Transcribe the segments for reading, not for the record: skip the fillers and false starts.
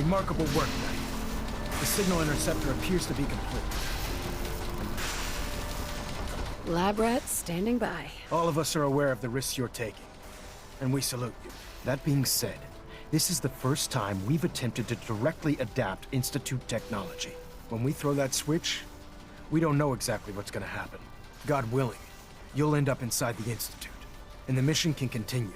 Remarkable work, Knight. The signal interceptor appears to be complete. Lab rats standing by. All of us are aware of the risks you're taking, and we salute you. That being said, this is the first time we've attempted to directly adapt Institute technology. When we throw that switch, we don't know exactly what's gonna happen. God willing, you'll end up inside the Institute, and the mission can continue.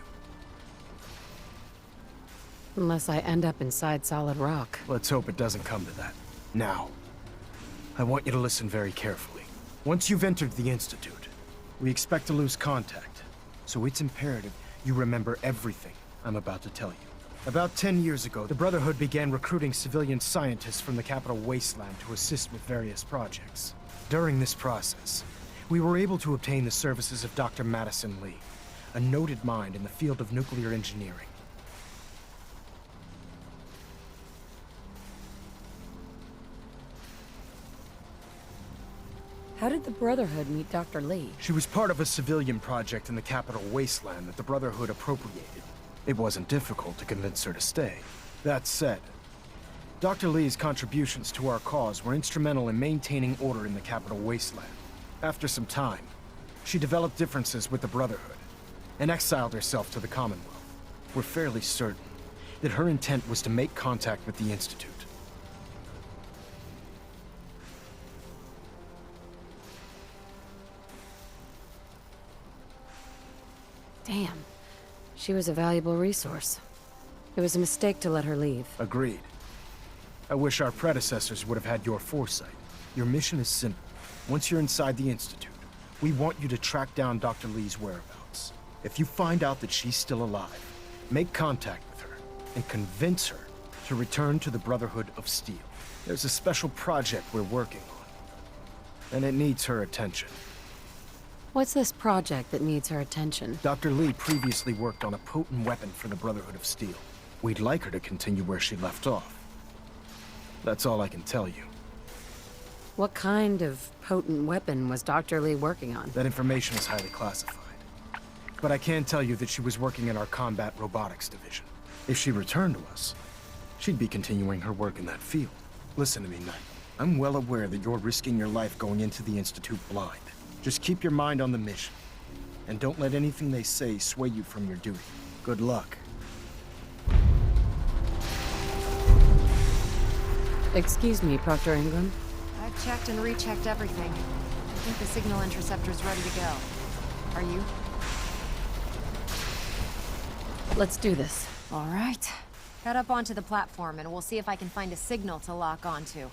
Unless I end up inside solid rock. Let's hope it doesn't come to that. Now, I want you to listen very carefully. Once you've entered the Institute, we expect to lose contact, so it's imperative you remember everything I'm about to tell you. About 10 years ago, the Brotherhood began recruiting civilian scientists from the capital wasteland to assist with various projects. During this process, we were able to obtain the services of Dr. Madison Lee, a noted mind in the field of nuclear engineering. How did the Brotherhood meet Dr. Lee? She was part of a civilian project in the capital wasteland that the Brotherhood appropriated. It wasn't difficult to convince her to stay. That said, Dr. Lee's contributions to our cause were instrumental in maintaining order in the capital wasteland. After some time, she developed differences with the Brotherhood and exiled herself to the Commonwealth. We're fairly certain that her intent was to make contact with the Institute. Damn. She was a valuable resource. It was a mistake to let her leave. Agreed. I wish our predecessors would have had your foresight. Your mission is simple. Once you're inside the Institute, we want you to track down Dr. Lee's whereabouts. If you find out that she's still alive, make contact with her and convince her to return to the Brotherhood of Steel. There's a special project we're working on, and it needs her attention. What's this project that needs her attention? Dr. Lee previously worked on a potent weapon for the Brotherhood of Steel. We'd like her to continue where she left off. That's all I can tell you. What kind of potent weapon was Dr. Lee working on? That information is highly classified. But I can tell you that she was working in our combat robotics division. If she returned to us, she'd be continuing her work in that field. Listen to me, Knight. I'm well aware that you're risking your life going into the Institute blind. Just keep your mind on the mission, and don't let anything they say sway you from your duty. Good luck. Excuse me, Proctor Ingram. I've checked and rechecked everything. I think the signal interceptor's ready to go. Are you? Let's do this. All right. Head up onto the platform, and we'll see if I can find a signal to lock onto.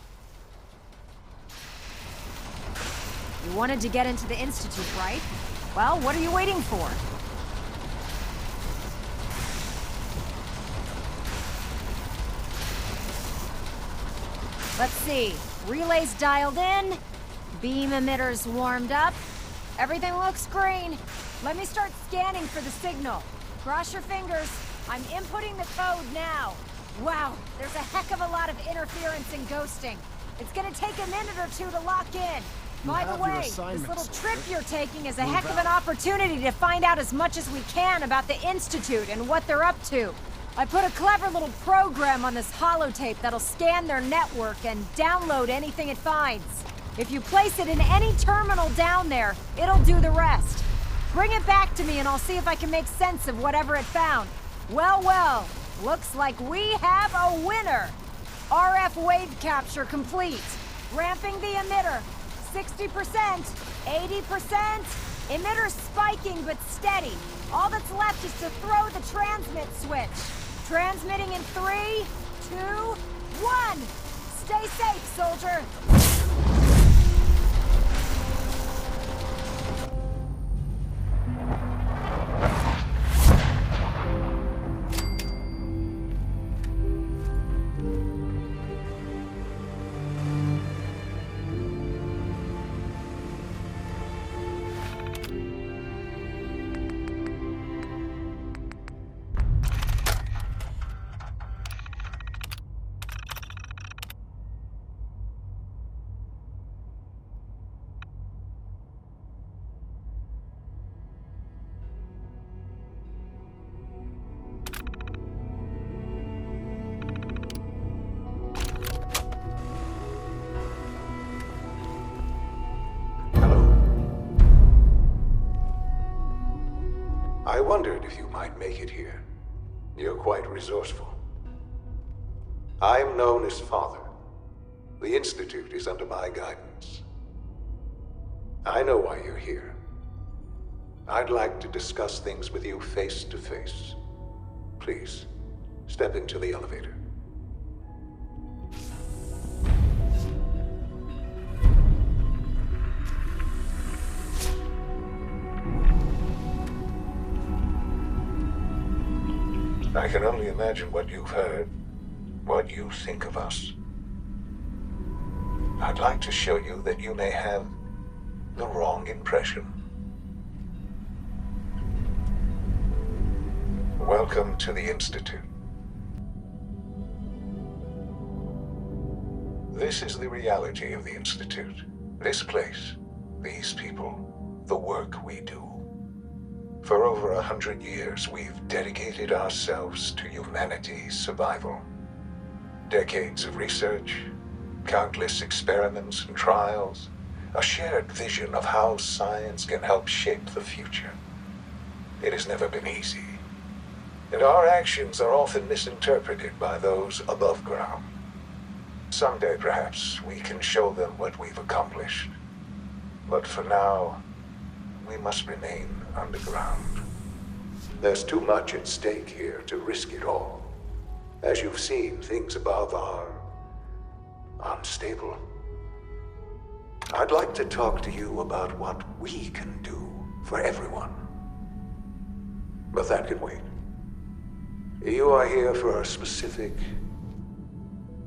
You wanted to get into the Institute, right? Well, what are you waiting for? Let's see. Relays dialed in. Beam emitters warmed up. Everything looks green. Let me start scanning for the signal. Cross your fingers. I'm inputting the code now. Wow, there's a heck of a lot of interference and ghosting. It's gonna take a minute or two to lock in. By the way, this little trip you're taking is a heck of an opportunity to find out as much as we can about the Institute and what they're up to. I put a clever little program on this holotape that'll scan their network and download anything it finds. If you place it in any terminal down there, it'll do the rest. Bring it back to me and I'll see if I can make sense of whatever it found. Well, well, looks like we have a winner. RF wave capture complete. Ramping the emitter. 60%, 80%, emitter spiking but steady. All that's left is to throw the transmit switch. Transmitting in 3, 2, 1. Stay safe, soldier. wondered if you might make it here. You're quite resourceful. I'm known as Father. The Institute is under my guidance. I know why you're here. I'd like to discuss things with you face to face. Please, step into the elevator. I can only imagine what you've heard, what you think of us. I'd like to show you that you may have the wrong impression. Welcome to the Institute. This is the reality of the Institute. This place, these people, the work we do. For over 100 years, we've dedicated ourselves to humanity's survival. Decades of research, countless experiments and trials, a shared vision of how science can help shape the future. It has never been easy, and our actions are often misinterpreted by those above ground. Someday, perhaps, we can show them what we've accomplished. But for now, we must remain underground. There's too much at stake here to risk it all. As you've seen, things above are unstable. I'd like to talk to you about what we can do for everyone. But that can wait. You are here for a specific,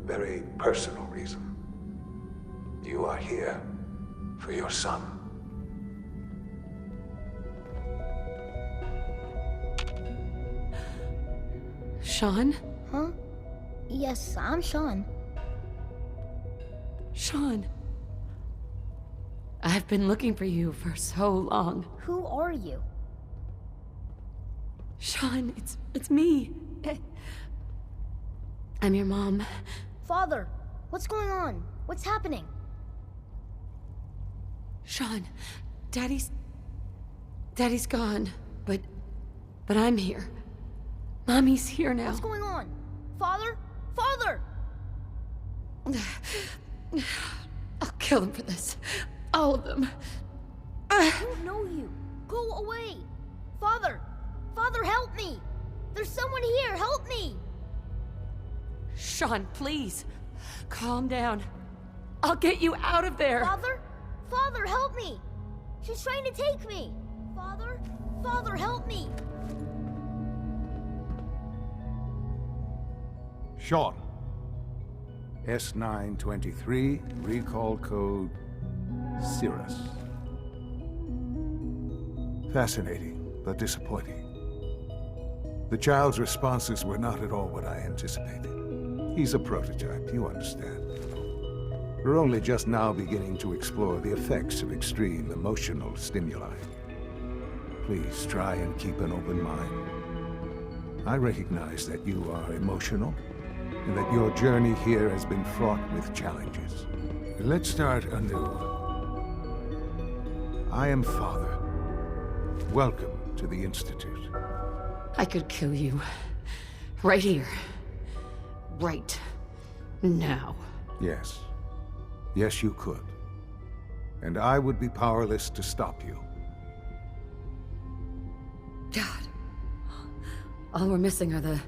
very personal reason. You are here for your son. Sean? Huh? Yes, I'm Sean. Sean. I've been looking for you for so long. Who are you? Sean, it's me. I'm your mom. Father, what's going on? What's happening? Sean, Daddy's gone, but I'm here. Mommy's here now. What's going on? Father? Father! I'll kill them for this. All of them. I don't know you. Go away. Father! Father, help me! There's someone here, help me! Sean, please. Calm down. I'll get you out of there. Father? Father, help me! She's trying to take me! Father? Father, help me! Sean. S923, recall code Cirrus. Fascinating, but disappointing. The child's responses were not at all what I anticipated. He's a prototype, you understand. We're only just now beginning to explore the effects of extreme emotional stimuli. Please try and keep an open mind. I recognize that you are emotional, and that your journey here has been fraught with challenges. Let's start anew. I am Father. Welcome to the Institute. I could kill you. Right here. Right now. Yes. Yes, you could. And I would be powerless to stop you. God. All we're missing are the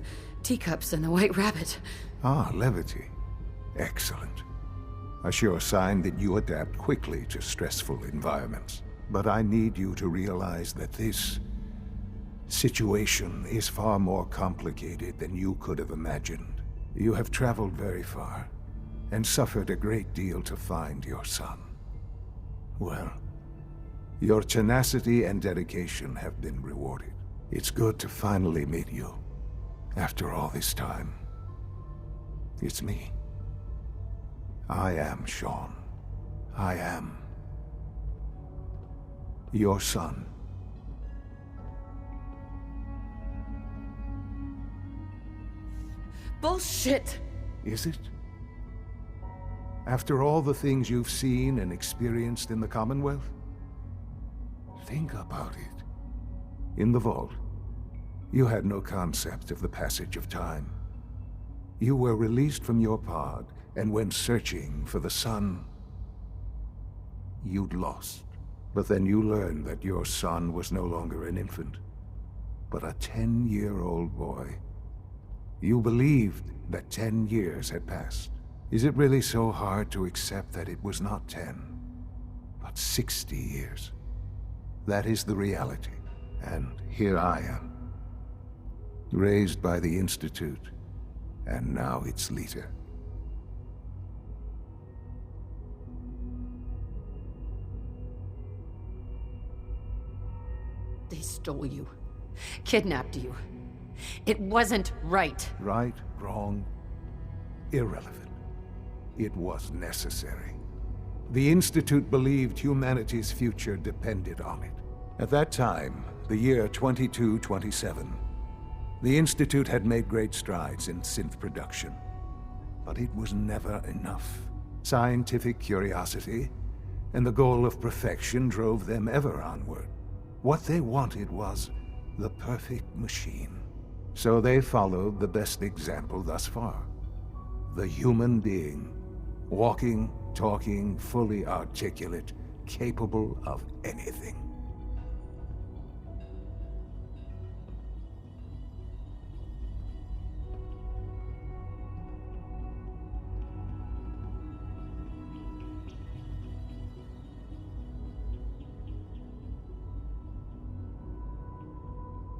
teacups and the white rabbit. Ah, levity. Excellent. A sure sign that you adapt quickly to stressful environments. But I need you to realize that this situation is far more complicated than you could have imagined. You have traveled very far, and suffered a great deal to find your son. Well, your tenacity and dedication have been rewarded. It's good to finally meet you. After all this time, it's me. I am Sean. I am your son. Bullshit! Is it? After all the things you've seen and experienced in the Commonwealth? Think about it. In the vault, You had no concept of the passage of time. You were released from your pod and went searching for the sun you'd lost. But then you learned that your son was no longer an infant, but a 10-year-old boy. You believed that 10 years had passed. Is it really so hard to accept that it was not 10, but 60 years? That is the reality, and here I am, raised by the Institute, and now its leader. They stole you. Kidnapped you. It wasn't right. Right, wrong, irrelevant. It was necessary. The Institute believed humanity's future depended on it. At that time, the year 2227, the Institute had made great strides in synth production. But it was never enough. Scientific curiosity and the goal of perfection drove them ever onward. What they wanted was the perfect machine. So they followed the best example thus far. The human being. Walking, talking, fully articulate, capable of anything.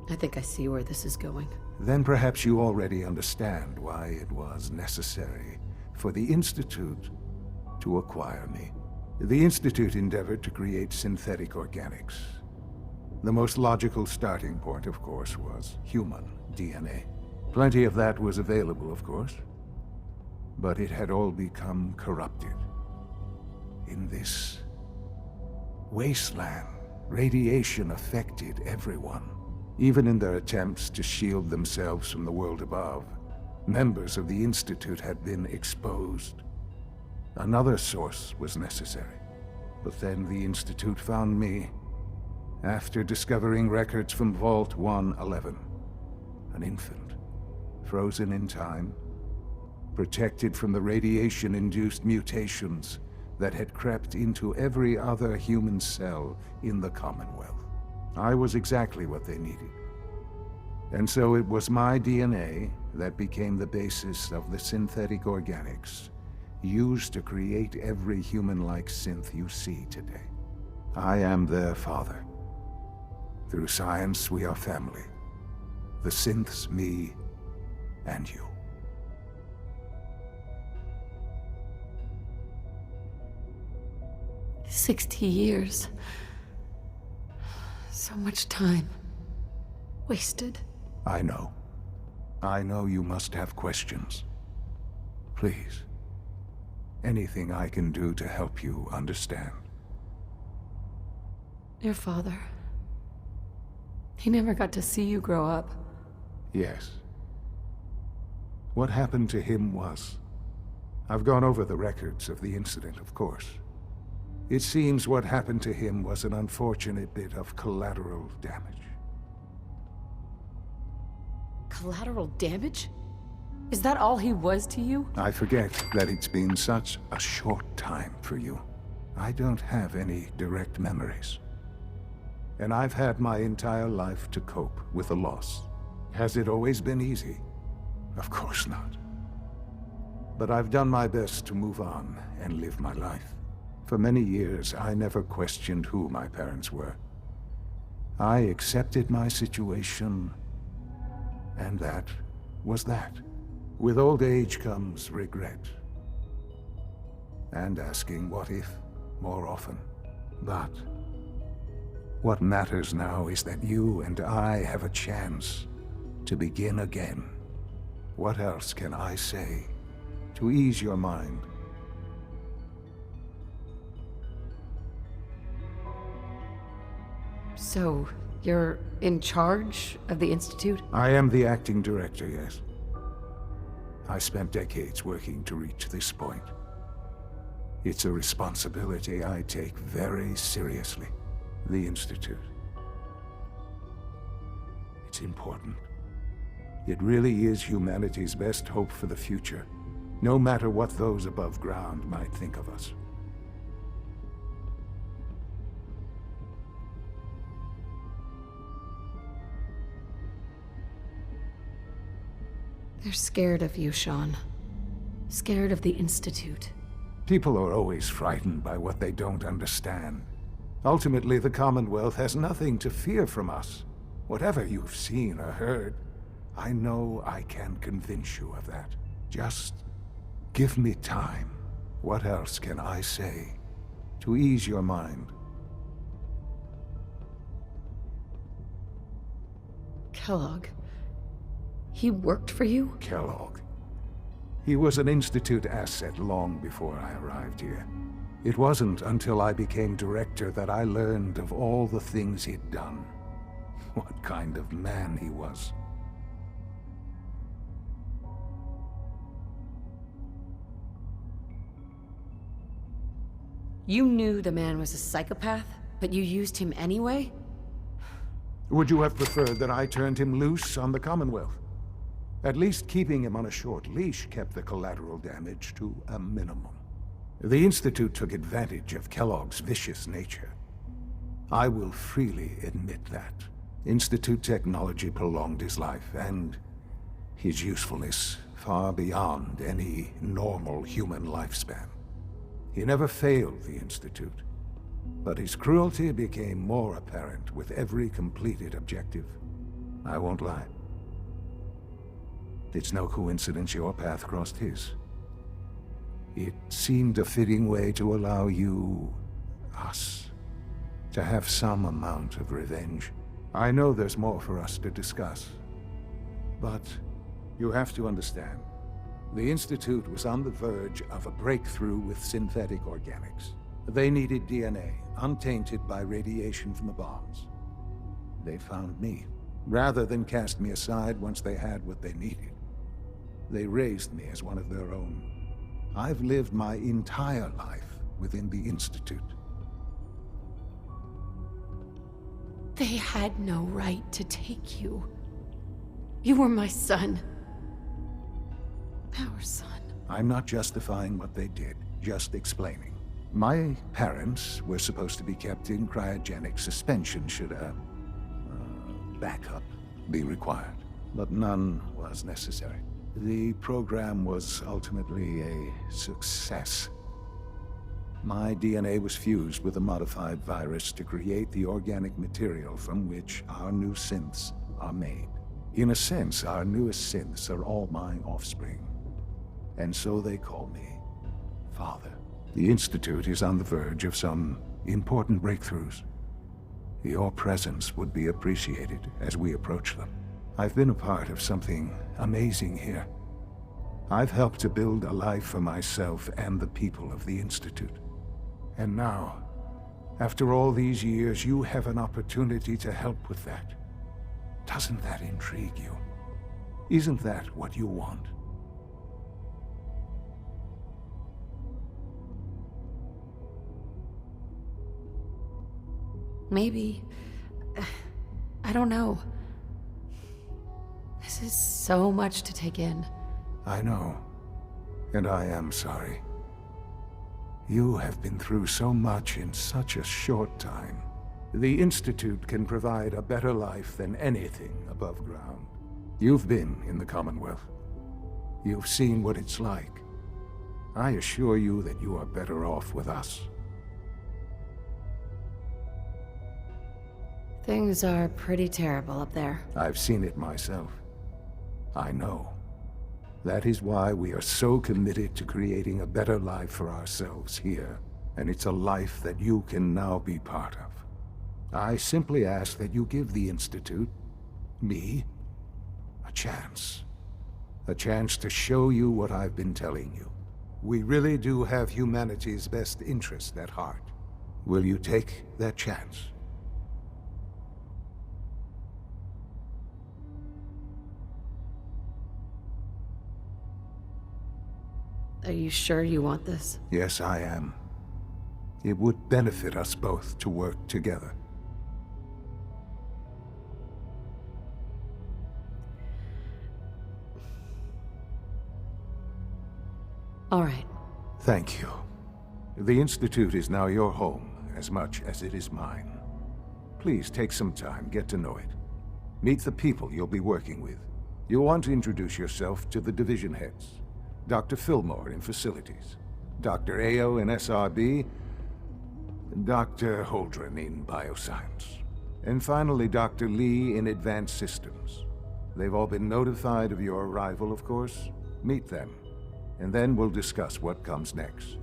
I think I see where this is going. Then perhaps you already understand why it was necessary for the Institute to acquire me. The Institute endeavored to create synthetic organics. The most logical starting point, of course, was human DNA. Plenty of that was available, of course, but it had all become corrupted. In this wasteland, radiation affected everyone. Even in their attempts to shield themselves from the world above, members of the Institute had been exposed. Another source was necessary. But then the Institute found me, after discovering records from Vault 111. An infant, frozen in time, protected from the radiation-induced mutations that had crept into every other human cell in the Commonwealth. I was exactly what they needed. And so it was my DNA that became the basis of the synthetic organics used to create every human-like synth you see today. I am their father. Through science, we are family. The synths, me, and you. "60 years. So much time. Wasted." I know. I know you must have questions. Please. Anything I can do to help you understand. Your father. He never got to see you grow up. Yes. What happened to him was... I've gone over the records of the incident, of course. It seems what happened to him was an unfortunate bit of collateral damage. Collateral damage? Is that all he was to you? I forget that it's been such a short time for you. I don't have any direct memories. And I've had my entire life to cope with the loss. Has it always been easy? Of course not. But I've done my best to move on and live my life. For many years, I never questioned who my parents were. I accepted my situation, and that was that. With old age comes regret. And asking what if more often. But what matters now is that you and I have a chance to begin again. What else can I say to ease your mind? So, you're in charge of the Institute? I am the acting director, yes. I spent decades working to reach this point. It's a responsibility I take very seriously. The Institute. It's important. It really is humanity's best hope for the future, no matter what those above ground might think of us. They're scared of you, Sean. Scared of the Institute. People are always frightened by what they don't understand. Ultimately, the Commonwealth has nothing to fear from us. Whatever you've seen or heard, I know I can convince you of that. Just give me time. What else can I say to ease your mind? Kellogg. He worked for you? Kellogg. He was an Institute asset long before I arrived here. It wasn't until I became director that I learned of all the things he'd done. What kind of man he was. You knew the man was a psychopath, but you used him anyway? Would you have preferred that I turned him loose on the Commonwealth? At least keeping him on a short leash kept the collateral damage to a minimum. The Institute took advantage of Kellogg's vicious nature. I will freely admit that. Institute technology prolonged his life, and his usefulness far beyond any normal human lifespan. He never failed the Institute, but his cruelty became more apparent with every completed objective. I won't lie. It's no coincidence your path crossed his. It seemed a fitting way to allow you, us, to have some amount of revenge. I know there's more for us to discuss, but you have to understand. The Institute was on the verge of a breakthrough with synthetic organics. They needed DNA, untainted by radiation from the bombs. They found me. Rather than cast me aside once they had what they needed, they raised me as one of their own. I've lived my entire life within the Institute. They had no right to take you. You were my son. Our son. I'm not justifying what they did, just explaining. My parents were supposed to be kept in cryogenic suspension should a backup be required, but none was necessary. The program was ultimately a success. My DNA was fused with a modified virus to create the organic material from which our new synths are made. In a sense, our newest synths are all my offspring. And so they call me Father. The Institute is on the verge of some important breakthroughs. Your presence would be appreciated as we approach them. I've been a part of something amazing here. I've helped to build a life for myself and the people of the Institute. And now, after all these years, you have an opportunity to help with that. Doesn't that intrigue you? Isn't that what you want? Maybe. I don't know. This is so much to take in. I know. And I am sorry. You have been through so much in such a short time. The Institute can provide a better life than anything above ground. You've been in the Commonwealth. You've seen what it's like. I assure you that you are better off with us. Things are pretty terrible up there. I've seen it myself. I know. That is why we are so committed to creating a better life for ourselves here. And it's a life that you can now be part of. I simply ask that you give the Institute, me, a chance. A chance to show you what I've been telling you. We really do have humanity's best interest at heart. Will you take that chance? Are you sure you want this? Yes, I am. It would benefit us both to work together. All right. Thank you. The Institute is now your home, as much as it is mine. Please take some time, get to know it. Meet the people you'll be working with. You'll want to introduce yourself to the division heads. Dr. Fillmore in Facilities, Dr. Ayo in SRB, Dr. Holdren in Bioscience, and finally Dr. Lee in Advanced Systems. They've all been notified of your arrival, of course. Meet them, and then we'll discuss what comes next.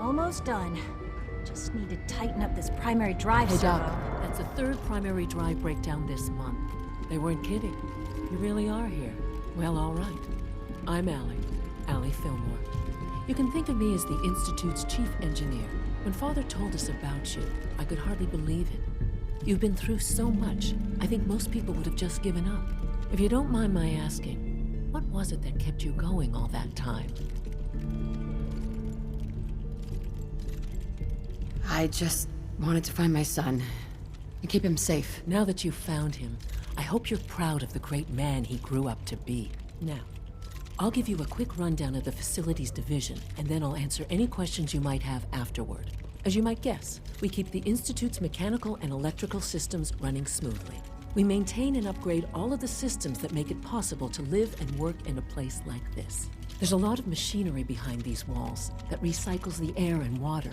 Almost done. Just need to tighten up this primary drive Hey, servo. Doc, that's the third primary drive breakdown this month. They weren't kidding. You really are here. Well, all right. I'm Allie Fillmore. You can think of me as the Institute's chief engineer. When Father told us about you, I could hardly believe it. You've been through so much, I think most people would have just given up. If you don't mind my asking, what was it that kept you going all that time? I just wanted to find my son and keep him safe. Now that you've found him, I hope you're proud of the great man he grew up to be. Now, I'll give you a quick rundown of the Facilities Division, and then I'll answer any questions you might have afterward. As you might guess, we keep the Institute's mechanical and electrical systems running smoothly. We maintain and upgrade all of the systems that make it possible to live and work in a place like this. There's a lot of machinery behind these walls that recycles the air and water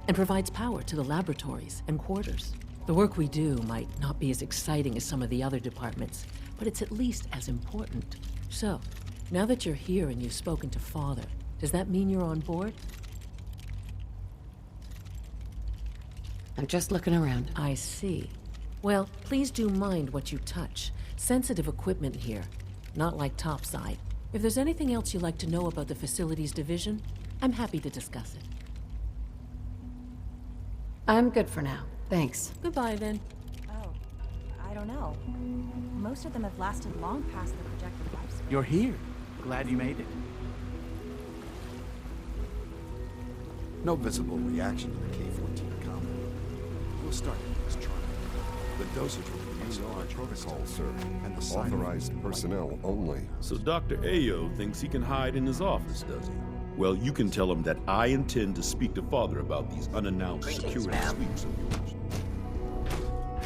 and provides power to the laboratories and quarters. The work we do might not be as exciting as some of the other departments, but it's at least as important. So, now that you're here and you've spoken to Father, does that mean you're on board? I'm just looking around. I see. Well, please do mind what you touch. Sensitive equipment here, not like topside. If there's anything else you'd like to know about the Facilities Division, I'm happy to discuss it. I'm good for now. Thanks. Goodbye, then. Oh, I don't know. Most of them have lasted long past their projected lifespan. You're here. Glad you made it. No visible reaction to the K-14 combat. We'll start this trial. The dosage will be used on our protocol, sir, and the Authorized personnel only. So Dr. Ayo thinks he can hide in his office, does he? Well, you can tell him that I intend to speak to Father about these unannounced security sweeps of yours.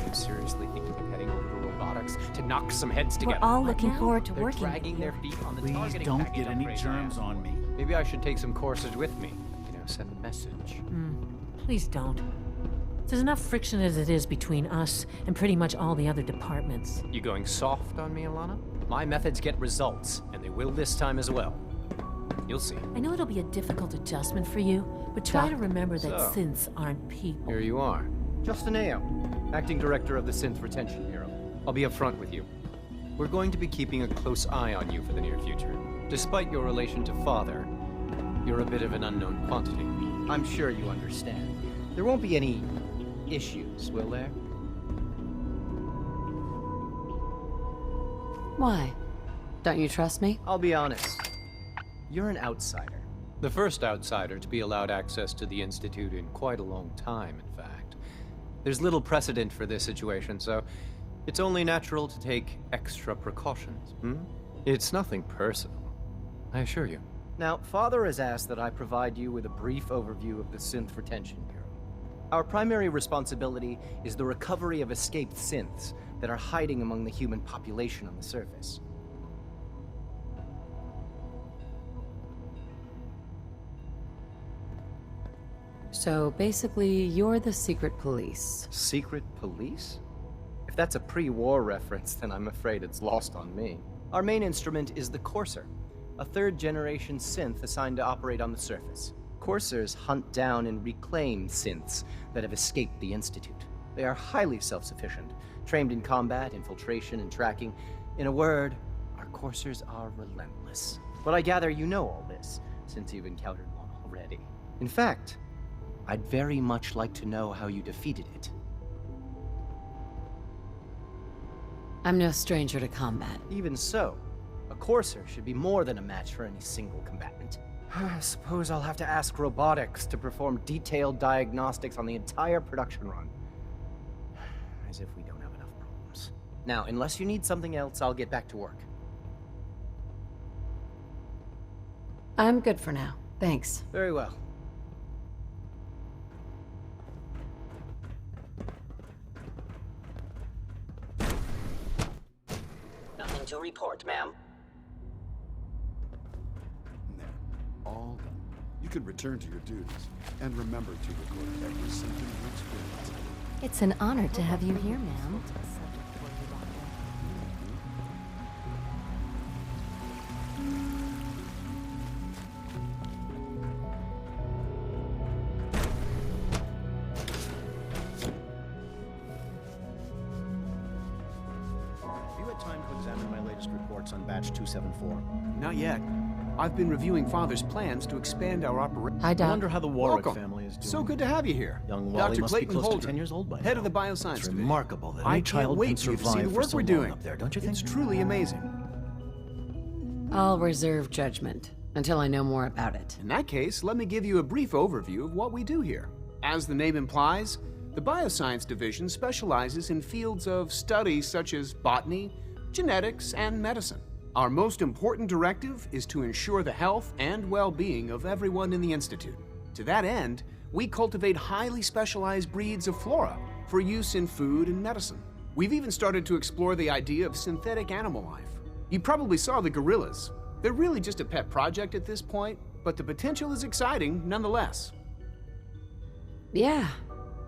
I'm seriously thinking of heading over to robotics to knock some heads together. We're all looking forward to They're working dragging with you. their feet on the Please targeting don't package get any upgrade germs now. on me. Maybe I should take some courses with me. You know, send a message. Please don't. There's enough friction as it is between us and pretty much all the other departments. You going soft on me, Alana? My methods get results, and they will this time as well. You'll see. I know it'll be a difficult adjustment for you, but try to remember that So. synths aren't people. Here you are. Justin Ayo, Acting Director of the Synth Retention Bureau. I'll be upfront with you. We're going to be keeping a close eye on you for the near future. Despite your relation to Father, you're a bit of an unknown quantity. I'm sure you understand. There won't be any issues, will there? Why? Don't you trust me? I'll be honest. You're an outsider. The first outsider to be allowed access to the Institute in quite a long time, in fact. There's little precedent for this situation, so it's only natural to take extra precautions, It's nothing personal, I assure you. Now, Father has asked that I provide you with a brief overview of the Synth Retention Bureau. Our primary responsibility is the recovery of escaped synths that are hiding among the human population on the surface. So basically, you're the secret police. Secret police? If that's a pre-war reference, then I'm afraid it's lost on me. Our main instrument is the Courser, a third-generation synth assigned to operate on the surface. Coursers hunt down and reclaim synths that have escaped the Institute. They are highly self-sufficient, trained in combat, infiltration, and tracking. In a word, our Coursers are relentless. But I gather you know all this, since you've encountered one already. In fact, I'd very much like to know how you defeated it. I'm no stranger to combat. Even so, a Courser should be more than a match for any single combatant. I suppose I'll have to ask robotics to perform detailed diagnostics on the entire production run. As if we don't have enough problems. Now, unless you need something else, I'll get back to work. I'm good for now. Thanks. Very well. Nothing to report, ma'am. There. All done. You can return to your duties. And remember to record every symptom you experience. It's an honor to have you here, ma'am. Have you had time to examine my latest reports on Batch 274? Not yet. I've been reviewing Father's plans to expand our operation. Hi, Doc. I wonder how the Warwick Welcome. family is doing. So good to have you here. Young Wally Dr. must Clayton be close Holden, to 10 years old by now. head of the bioscience It's division. remarkable that I any can't child wait can for you to see survive the for work so we're long doing. up there, don't you think? It's truly amazing. I'll reserve judgment until I know more about it. In that case, let me give you a brief overview of what we do here. As the name implies, the bioscience division specializes in fields of study such as botany, genetics, and medicine. Our most important directive is to ensure the health and well-being of everyone in the Institute. To that end, we cultivate highly specialized breeds of flora for use in food and medicine. We've even started to explore the idea of synthetic animal life. You probably saw the gorillas. They're really just a pet project at this point, but the potential is exciting nonetheless. Yeah,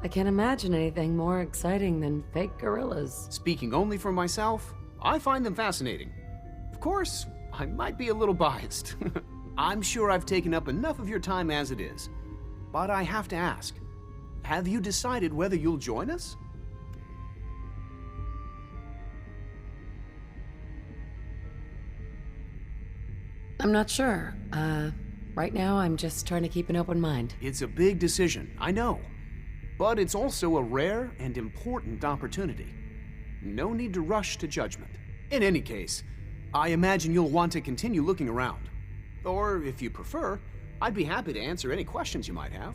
I can't imagine anything more exciting than fake gorillas. Speaking only for myself, I find them fascinating. Of course, I might be a little biased. I'm sure I've taken up enough of your time as it is. But I have to ask, have you decided whether you'll join us? I'm not sure. Right now I'm just trying to keep an open mind. It's a big decision, I know. But it's also a rare and important opportunity. No need to rush to judgment. In any case, I imagine you'll want to continue looking around. Or, if you prefer, I'd be happy to answer any questions you might have.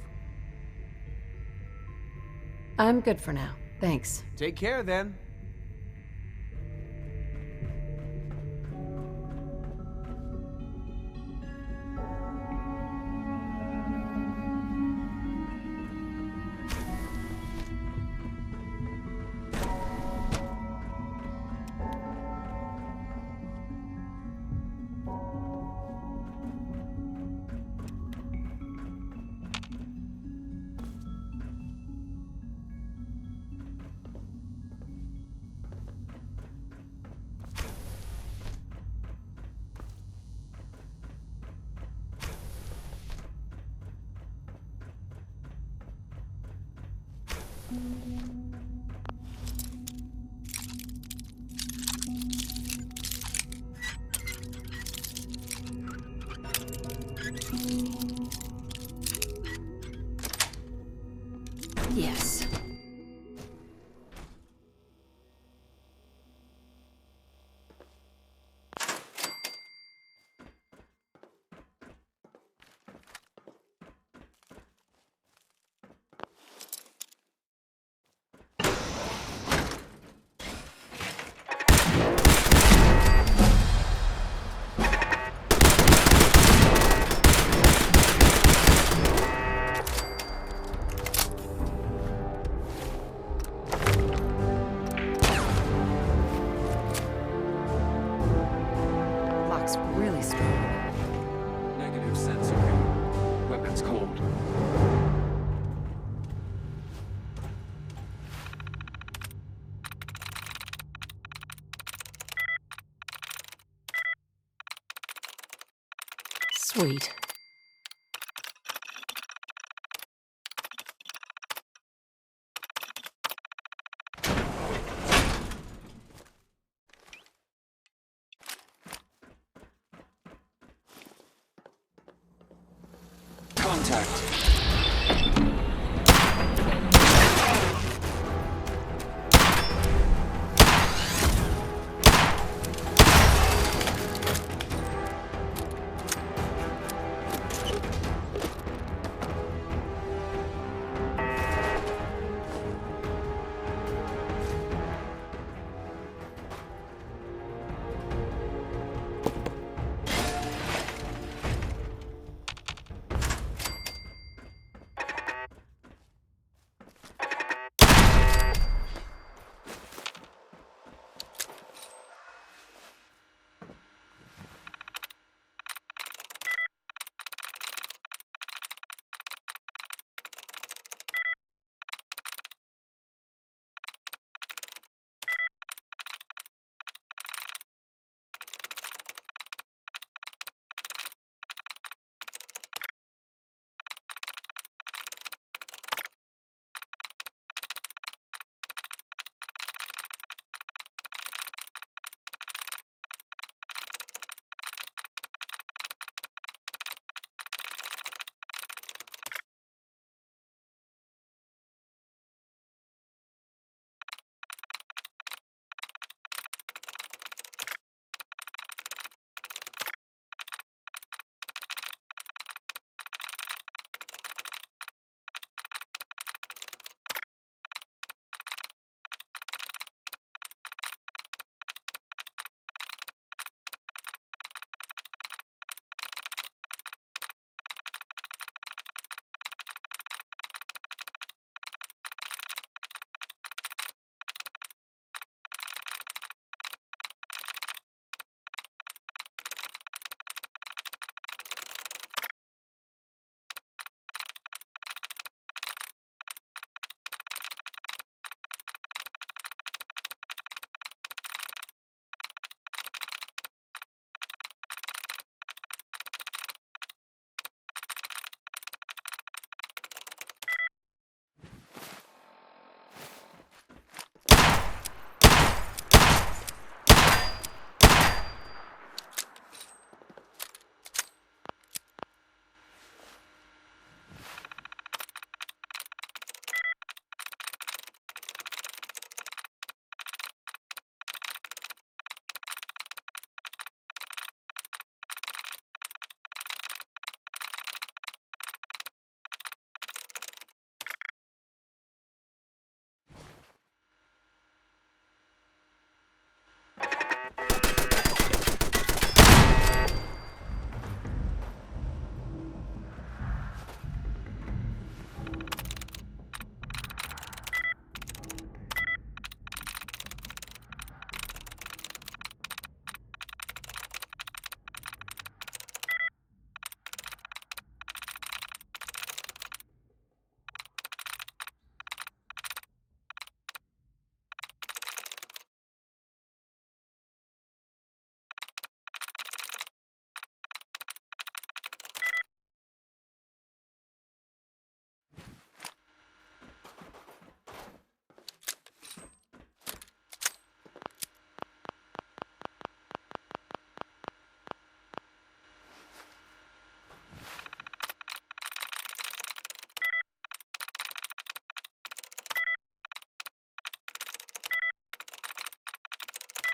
I'm good for now. Thanks. Take care, then. Yes. Lock's really strong. Negative sensor. Weapons cold. Sweet. Contact.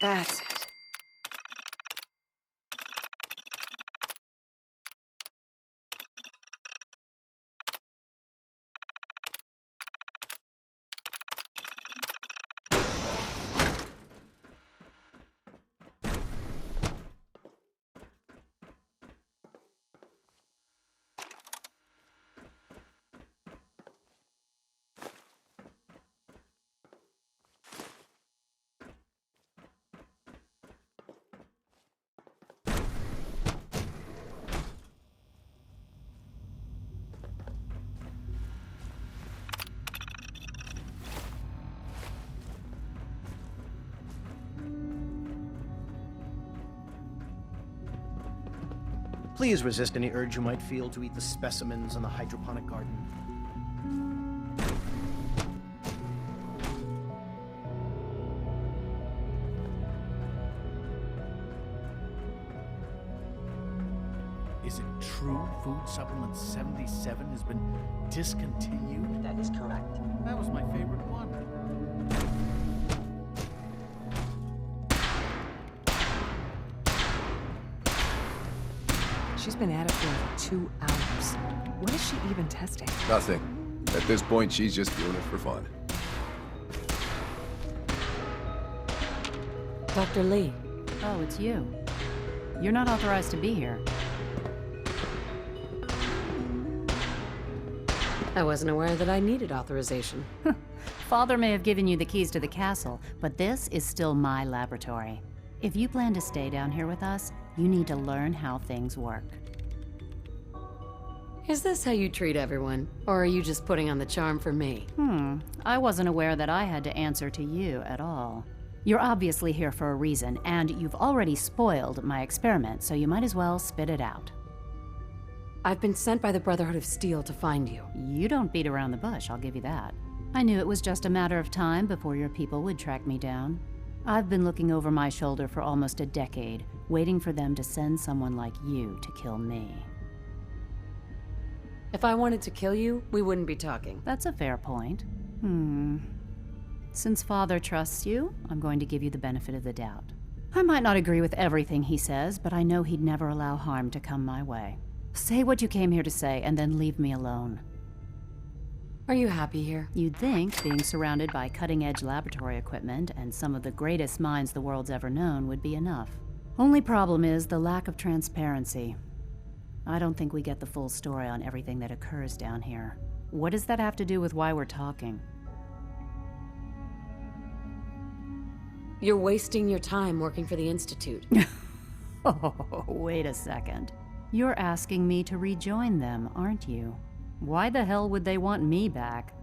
That's it. Please resist any urge you might feel to eat the specimens in the hydroponic garden. Is it true Food Supplement 77 has been discontinued? That is correct. That was my favorite one. She's been at it for over 2 hours. What is she even testing? Nothing. At this point, she's just doing it for fun. Dr. Lee. Oh, it's you. You're not authorized to be here. I wasn't aware that I needed authorization. Father may have given you the keys to the castle, but this is still my laboratory. If you plan to stay down here with us, you need to learn how things work. Is this how you treat everyone? Or are you just putting on the charm for me? I wasn't aware that I had to answer to you at all. You're obviously here for a reason, and you've already spoiled my experiment, so you might as well spit it out. I've been sent by the Brotherhood of Steel to find you. You don't beat around the bush, I'll give you that. I knew it was just a matter of time before your people would track me down. I've been looking over my shoulder for almost a decade, waiting for them to send someone like you to kill me. If I wanted to kill you, we wouldn't be talking. That's a fair point. Since Father trusts you, I'm going to give you the benefit of the doubt. I might not agree with everything he says, but I know he'd never allow harm to come my way. Say what you came here to say, and then leave me alone. Are you happy here? You'd think being surrounded by cutting-edge laboratory equipment and some of the greatest minds the world's ever known would be enough. Only problem is the lack of transparency. I don't think we get the full story on everything that occurs down here. What does that have to do with why we're talking? You're wasting your time working for the Institute. Oh, wait a second. You're asking me to rejoin them, aren't you? Why the hell would they want me back?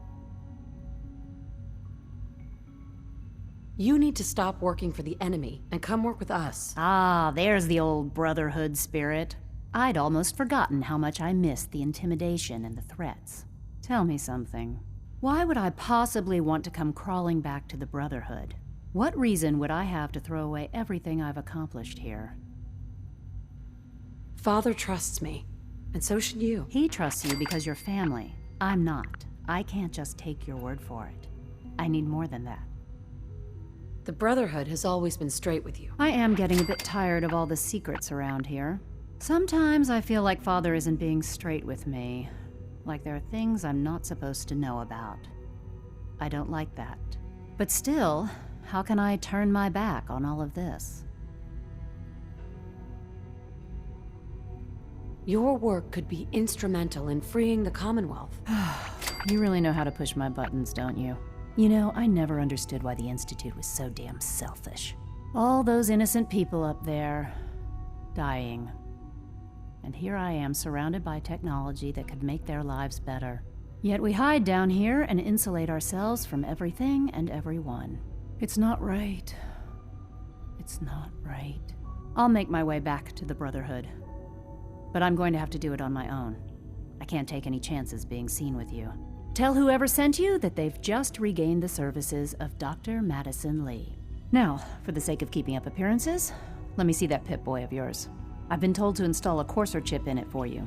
You need to stop working for the enemy and come work with us. Ah, there's the old Brotherhood spirit. I'd almost forgotten how much I missed the intimidation and the threats. Tell me something. Why would I possibly want to come crawling back to the Brotherhood? What reason would I have to throw away everything I've accomplished here? Father trusts me, and so should you. He trusts you because you're family. I'm not. I can't just take your word for it. I need more than that. The Brotherhood has always been straight with you. I am getting a bit tired of all the secrets around here. Sometimes I feel like Father isn't being straight with me. Like there are things I'm not supposed to know about. I don't like that. But still, how can I turn my back on all of this? Your work could be instrumental in freeing the Commonwealth. You really know how to push my buttons, don't you? You know, I never understood why the Institute was so damn selfish. All those innocent people up there, dying. And here I am surrounded by technology that could make their lives better. Yet we hide down here and insulate ourselves from everything and everyone. It's not right. It's not right. I'll make my way back to the Brotherhood. But I'm going to have to do it on my own. I can't take any chances being seen with you. Tell whoever sent you that they've just regained the services of Dr. Madison Lee. Now, for the sake of keeping up appearances, let me see that Pip-Boy of yours. I've been told to install a courser chip in it for you.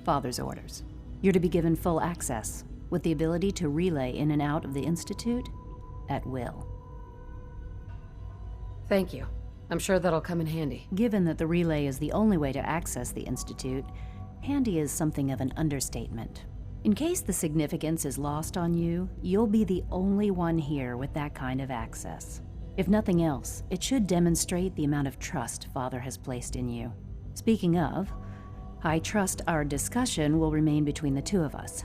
Father's orders. You're to be given full access, with the ability to relay in and out of the Institute at will. Thank you. I'm sure that'll come in handy. Given that the relay is the only way to access the Institute, handy is something of an understatement. In case the significance is lost on you, you'll be the only one here with that kind of access. If nothing else, it should demonstrate the amount of trust Father has placed in you. Speaking of, I trust our discussion will remain between the two of us.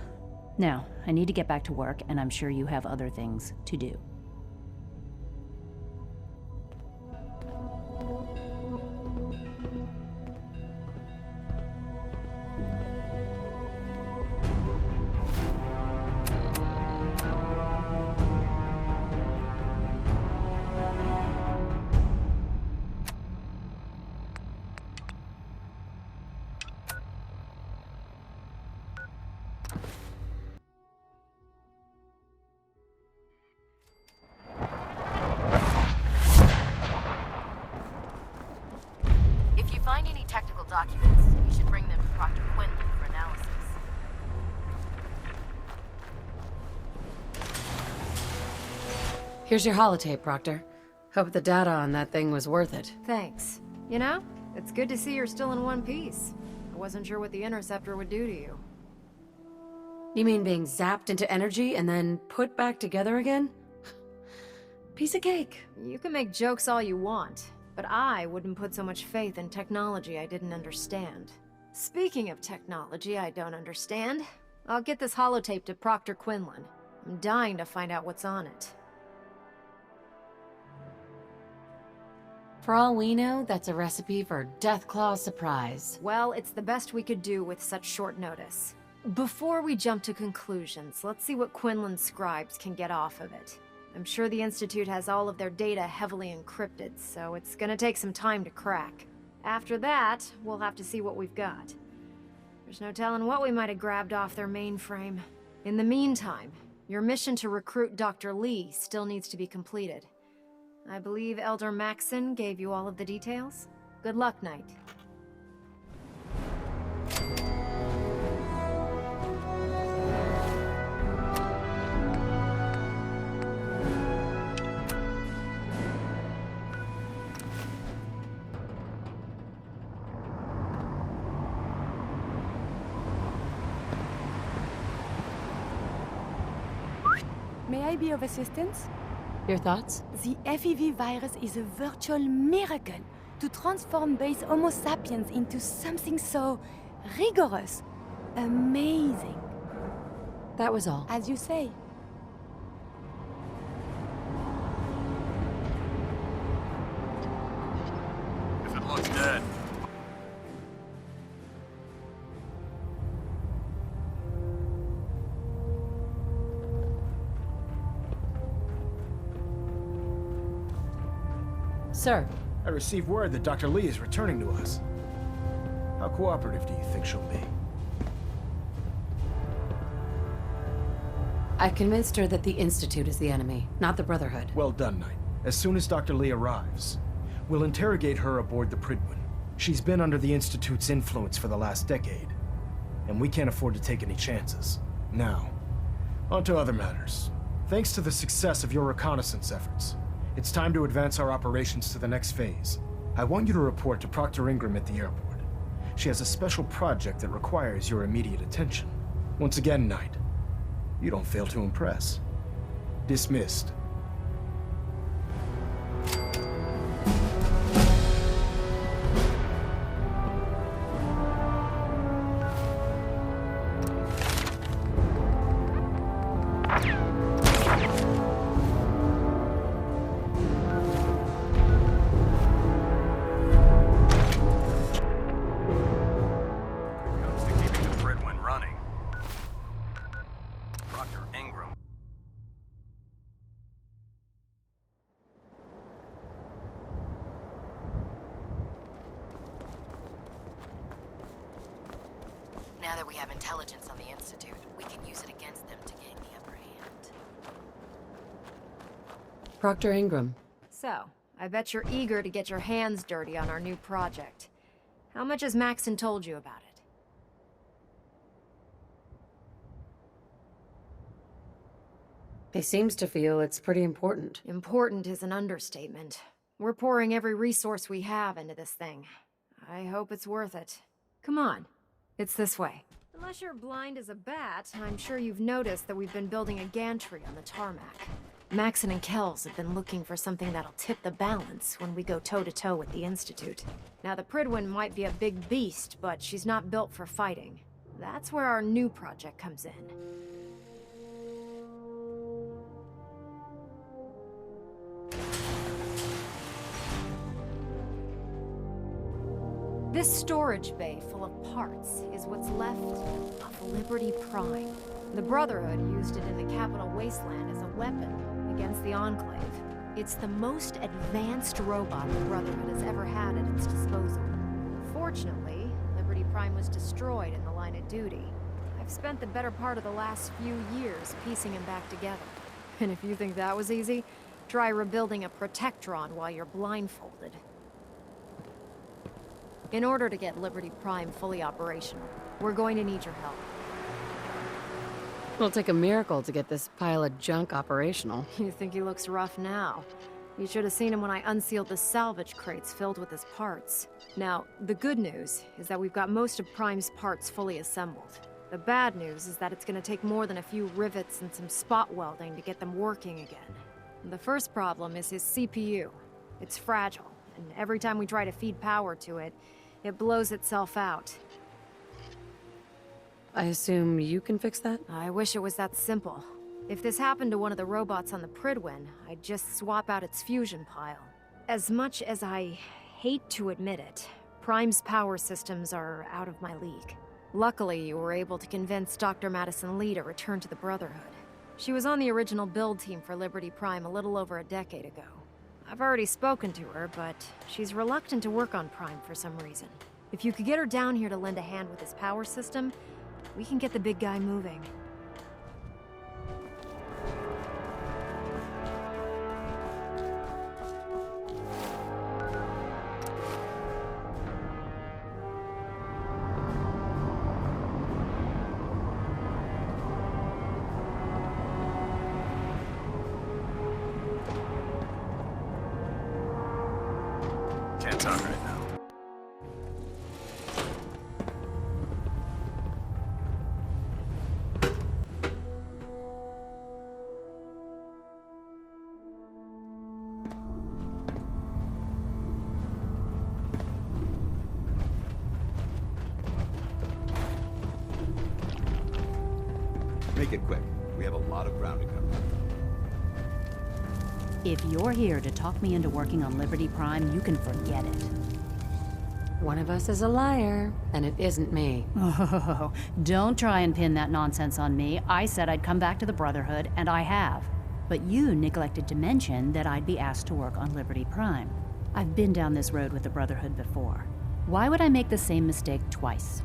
Now, I need to get back to work, and I'm sure you have other things to do. If you find any technical documents, you should bring them to Dr. Quinlan for analysis. Here's your holotape, Proctor. Hope the data on that thing was worth it. Thanks. You know, it's good to see you're still in one piece. I wasn't sure what the interceptor would do to you. You mean being zapped into energy and then put back together again? Piece of cake. You can make jokes all you want, but I wouldn't put so much faith in technology I didn't understand. Speaking of technology I don't understand, I'll get this holotape to Proctor Quinlan. I'm dying to find out what's on it. For all we know, that's a recipe for Deathclaw's surprise. Well, it's the best we could do with such short notice. Before we jump to conclusions, let's see what Quinlan's scribes can get off of it. I'm sure the Institute has all of their data heavily encrypted, so it's gonna take some time to crack. After that, we'll have to see what we've got. There's no telling what we might have grabbed off their mainframe. In the meantime, your mission to recruit Dr. Lee still needs to be completed. I believe Elder Maxon gave you all of the details. Good luck, Knight. May I be of assistance? Your thoughts? The FEV virus is a virtual miracle to transform base Homo sapiens into something so rigorous, amazing. That was all. As you say. If it looks dead. Sir. I received word that Dr. Lee is returning to us. How cooperative do you think she'll be? I've convinced her that the Institute is the enemy, not the Brotherhood. Well done, Knight. As soon as Dr. Lee arrives, we'll interrogate her aboard the Pridwin. She's been under the Institute's influence for the last decade, and we can't afford to take any chances. Now, on to other matters. Thanks to the success of your reconnaissance efforts, it's time to advance our operations to the next phase. I want you to report to Proctor Ingram at the airport. She has a special project that requires your immediate attention. Once again, Knight, you don't fail to impress. Dismissed. Now that we have intelligence on the Institute, we can use it against them to gain the upper hand. Proctor Ingram. So, I bet you're eager to get your hands dirty on our new project. How much has Maxon told you about it? He seems to feel it's pretty important. Important is an understatement. We're pouring every resource we have into this thing. I hope it's worth it. Come on. It's this way. Unless you're blind as a bat, I'm sure you've noticed that we've been building a gantry on the tarmac. Maxon and Kells have been looking for something that'll tip the balance when we go toe-to-toe with the Institute. Now, the Pridwin might be a big beast, but she's not built for fighting. That's where our new project comes in. This storage bay full of parts is what's left of Liberty Prime. The Brotherhood used it in the Capital Wasteland as a weapon against the Enclave. It's the most advanced robot the Brotherhood has ever had at its disposal. Fortunately, Liberty Prime was destroyed in the line of duty. I've spent the better part of the last few years piecing him back together. And if you think that was easy, try rebuilding a Protectron while you're blindfolded. In order to get Liberty Prime fully operational, we're going to need your help. It'll take a miracle to get this pile of junk operational. You think he looks rough now? You should have seen him when I unsealed the salvage crates filled with his parts. Now, the good news is that we've got most of Prime's parts fully assembled. The bad news is that it's gonna take more than a few rivets and some spot welding to get them working again. The first problem is his CPU. It's fragile, and every time we try to feed power to it, it blows itself out. I assume you can fix that? I wish it was that simple. If this happened to one of the robots on the Pridwin, I'd just swap out its fusion pile. As much as I hate to admit it, Prime's power systems are out of my league. Luckily, you were able to convince Dr. Madison Lee to return to the Brotherhood. She was on the original build team for Liberty Prime a little over a decade ago. I've already spoken to her, but she's reluctant to work on Prime for some reason. If you could get her down here to lend a hand with his power system, we can get the big guy moving. Can't talk right now. Make it quick. We have a lot of ground to cover. If you're here to talk me into working on Liberty Prime, you can forget it. One of us is a liar, and it isn't me. Oh, don't try and pin that nonsense on me. I said I'd come back to the Brotherhood, and I have. But you neglected to mention that I'd be asked to work on Liberty Prime. I've been down this road with the Brotherhood before. Why would I make the same mistake twice?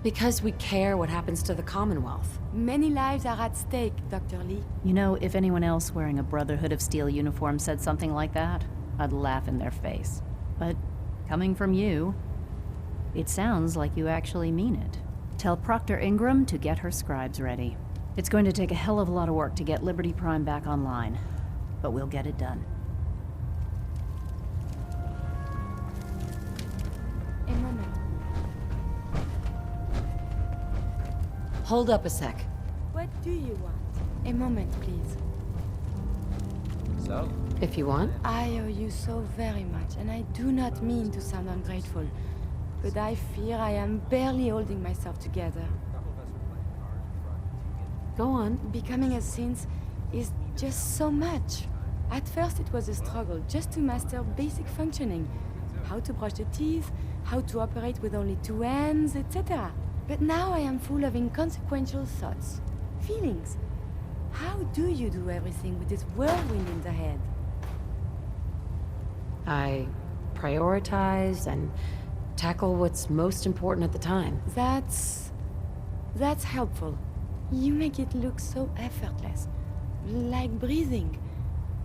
Because we care what happens to the Commonwealth. Many lives are at stake, Dr. Lee. You know, if anyone else wearing a Brotherhood of Steel uniform said something like that, I'd laugh in their face. But coming from you, it sounds like you actually mean it. Tell Proctor Ingram to get her scribes ready. It's going to take a hell of a lot of work to get Liberty Prime back online, but we'll get it done. A moment. Hold up a sec. What do you want? A moment, please. So? If you want. I owe you so very much, and I do not mean to sound ungrateful, but I fear I am barely holding myself together. Go on. Becoming a synth is just so much. At first it was a struggle just to master basic functioning. How to brush the teeth, how to operate with only two hands, etc. But now I am full of inconsequential thoughts, feelings. How do you do everything with this whirlwind in the head? I prioritize and tackle what's most important at the time. That's helpful. You make it look so effortless, like breathing.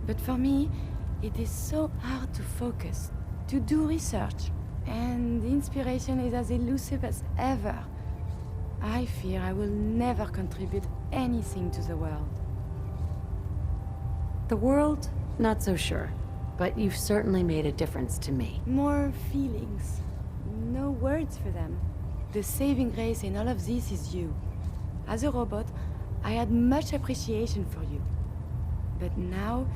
But for me, it is so hard to focus, to do research, and the inspiration is as elusive as ever. I fear I will never contribute anything to the world. The world, not so sure. But you've certainly made a difference to me. More feelings. No words for them. The saving grace in all of this is you. As a robot, I had much appreciation for you. But now,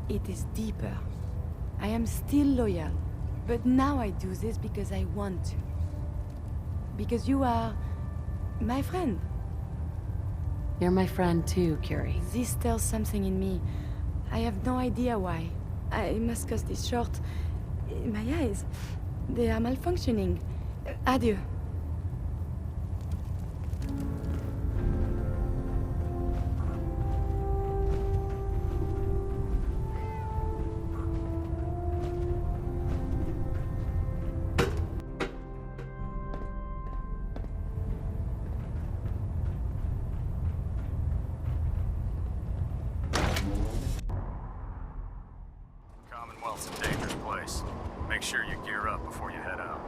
it is deeper. I am still loyal, but now I do this because I want to. Because you are my friend. You're my friend too, Curie. This stirs something in me. I have no idea why. I must cut this short. My eyes, they are malfunctioning. Adieu. Commonwealth's a dangerous place. Make sure you gear up before you head out.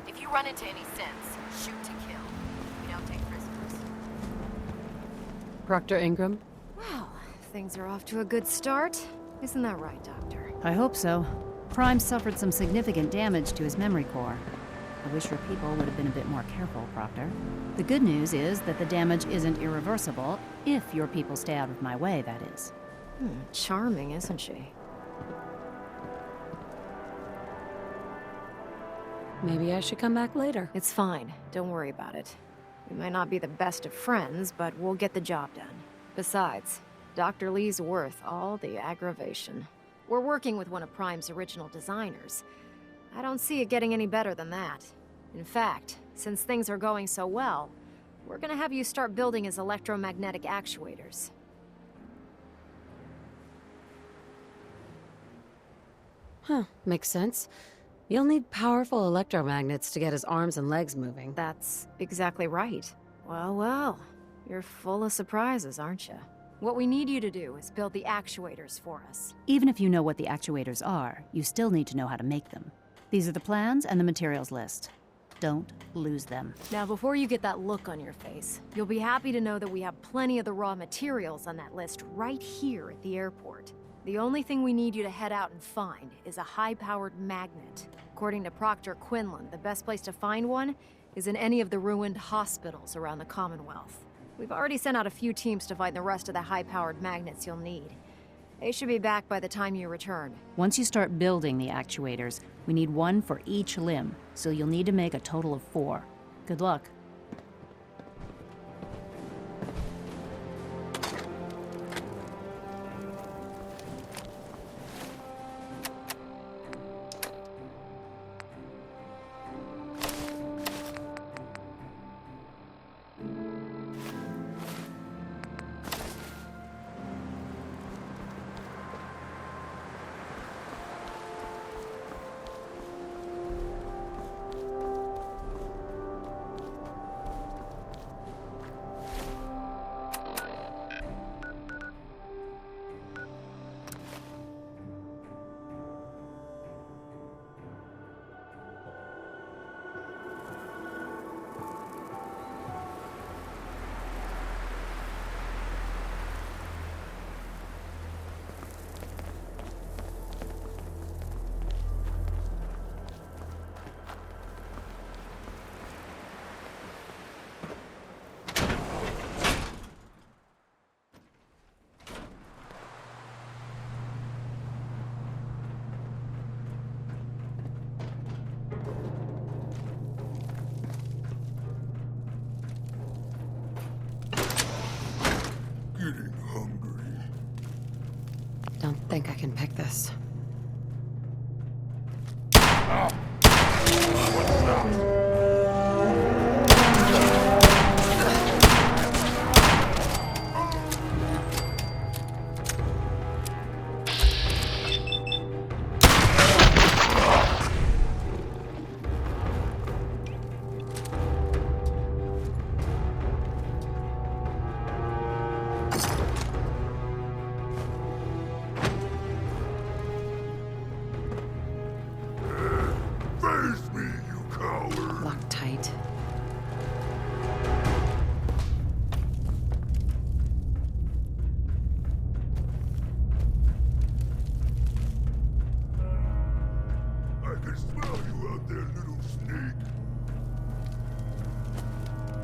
If you run into any sins, shoot to kill. We don't take prisoners. Proctor Ingram? Well, things are off to a good start. Isn't that right, Doctor? I hope so. Prime suffered some significant damage to his memory core. I wish your people would have been a bit more careful, Proctor. The good news is that the damage isn't irreversible, if your people stay out of my way, that is. Charming, isn't she? Maybe I should come back later. It's fine. Don't worry about it. We might not be the best of friends, but we'll get the job done. Besides, Dr. Lee's worth all the aggravation. We're working with one of Prime's original designers. I don't see it getting any better than that. In fact, since things are going so well, we're gonna have you start building his electromagnetic actuators. Huh, makes sense. You'll need powerful electromagnets to get his arms and legs moving. That's exactly right. Well, well, you're full of surprises, aren't you? What we need you to do is build the actuators for us. Even if you know what the actuators are, you still need to know how to make them. These are the plans and the materials list. Don't lose them. Now, before you get that look on your face, you'll be happy to know that we have plenty of the raw materials on that list right here at the airport. The only thing we need you to head out and find is a high-powered magnet. According to Proctor Quinlan, the best place to find one is in any of the ruined hospitals around the Commonwealth. We've already sent out a few teams to find the rest of the high-powered magnets you'll need. They should be back by the time you return. Once you start building the actuators, we need one for each limb, so you'll need to make a total of 4. Good luck. Getting hungry. Don't think I can pick this. can smell you out there, little sneak.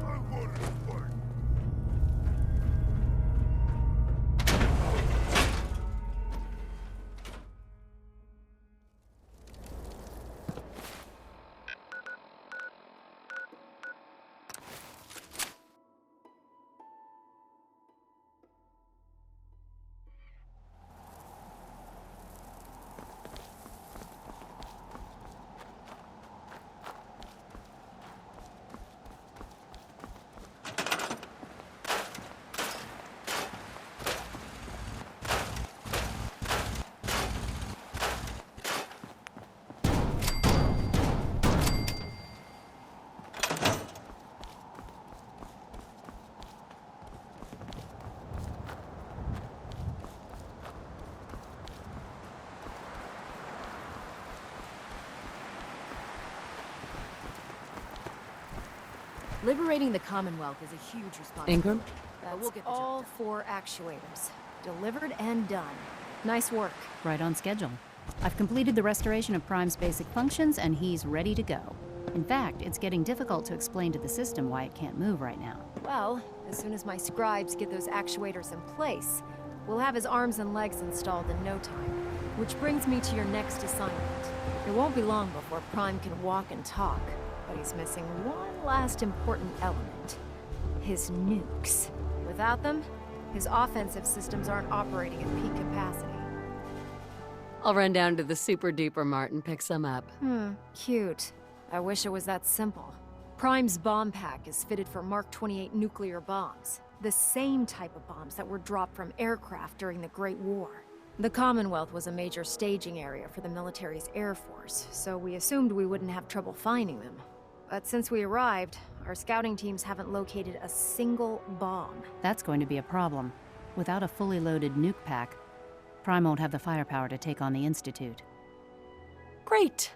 I wanted to fight. Liberating the Commonwealth is a huge responsibility. Ingram? That's all 4 actuators. Delivered and done. Nice work. Right on schedule. I've completed the restoration of Prime's basic functions, and he's ready to go. In fact, it's getting difficult to explain to the system why it can't move right now. Well, as soon as my scribes get those actuators in place, we'll have his arms and legs installed in no time. Which brings me to your next assignment. It won't be long before Prime can walk and talk, but he's missing one last important element. His nukes. Without them, his offensive systems aren't operating at peak capacity. I'll run down to the Super Duper Mart and pick some up. Cute. I wish it was that simple. Prime's bomb pack is fitted for Mark 28 nuclear bombs. The same type of bombs that were dropped from aircraft during the Great War. The Commonwealth was a major staging area for the military's air force, so we assumed we wouldn't have trouble finding them. But since we arrived, our scouting teams haven't located a single bomb. That's going to be a problem. Without a fully loaded nuke pack, Prime won't have the firepower to take on the Institute. Great.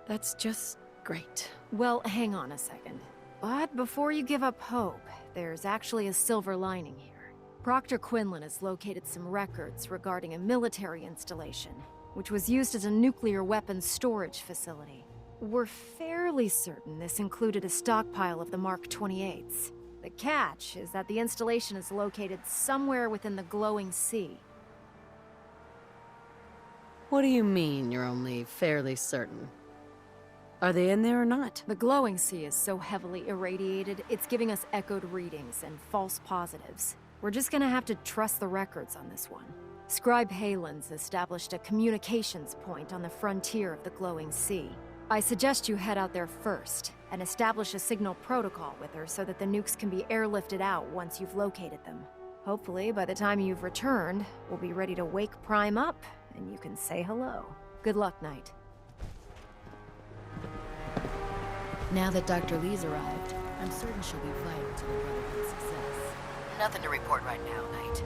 That's just great. Well, hang on a second. But before you give up hope, there's actually a silver lining here. Proctor Quinlan has located some records regarding a military installation, which was used as a nuclear weapons storage facility. We're fairly certain this included a stockpile of the Mark 28s. The catch is that the installation is located somewhere within the glowing sea. What do you mean you're only fairly certain? Are they in there or not? The glowing sea is so heavily irradiated, it's giving us echoed readings and false positives. We're just gonna have to trust the records on this one. Scribe Halen's established a communications point on the frontier of the glowing sea. I suggest you head out there first, and establish a signal protocol with her so that the nukes can be airlifted out once you've located them. Hopefully, by the time you've returned, we'll be ready to wake Prime up, and you can say hello. Good luck, Knight. Now that Dr. Lee's arrived, I'm certain she'll be vital to the Brotherhood's success. Nothing to report right now, Knight.